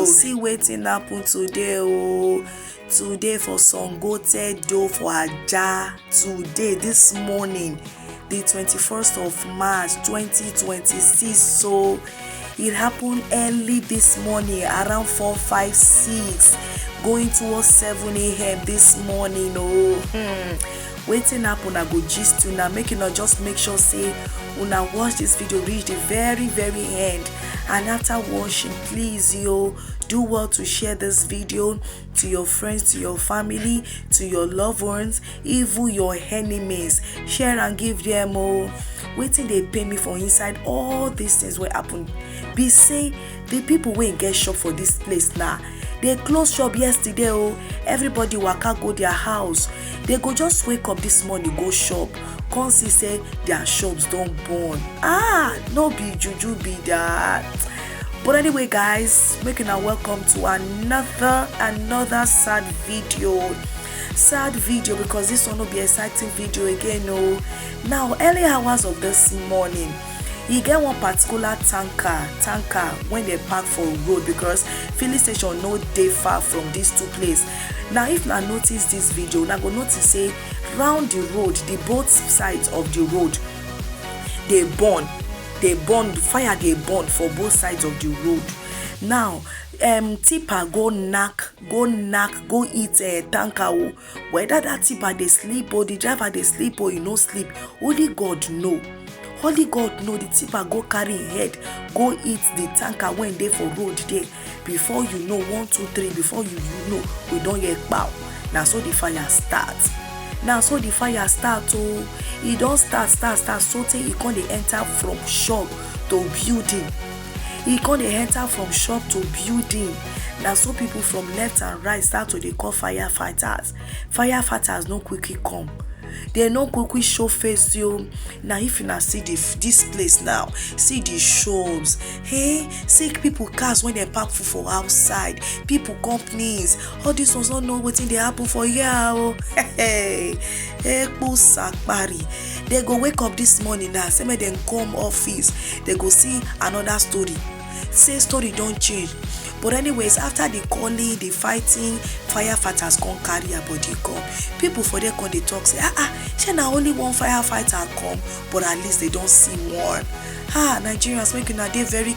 see wetin happen today oh. Today for Sangotedo for Aja. Today, this morning, the 21st of March 2026. So it happened early this morning around 4, 5, 6 going towards 7 a.m. this morning. Wetin happen, I go gist una, make una just make sure say una watch this video reach the very end, and after watching, please do well to share this video to your friends, to your family, to your loved ones, even your enemies. Share and give them wetin dey pay me for inside all these things wey happen be say the people wey get shop for this place now, they close shop yesterday everybody waka go their house. They go just wake up this morning go shop, come see say their shops don burn. No be juju be that. But anyway guys, make una welcome to another sad video, because this one will be exciting video again. Now early hours of this morning, you get one particular tanker when they park for road, because filling station no dey far from these two places. Now if na notice this video, na go notice say round the road, the both sides of the road they burn, fire dey burn for both sides of the road. Now tipper go eat tanker whether that tipper dey sleep or the driver dey sleep or no sleep, only God know. The tipper go carry head go eat the tanker when dey for road there. Before you know, 1, 2, 3, before you know, we don hear pow. Now so the fire start. E don start so tey e come dey enter from shop to building. Now so people from left and right start to dey call firefighters no quickly come. They no quickly show face. Now if you now see this place now, see the shops, see people cars when they park for outside, people companies, all these ones don't know wetin dey happen for here. They go wake up this morning now, say make them come office, they go see another story, say story don't change. But anyways, after the calling, the fighting, firefighters come carry a body come. People for there come they talk say, she na only one firefighter come, but at least they don't see one. Nigerians, make una dey very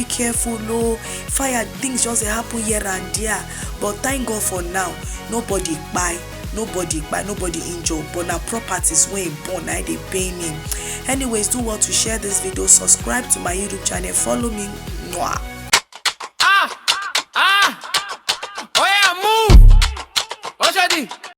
careful. Fire things just happen here and there, but thank God for now, nobody injured, but now properties wey burn, na dey pain me. Anyways, do well to share this video, subscribe to my YouTube channel, follow me. Oh yeah, move. What's that?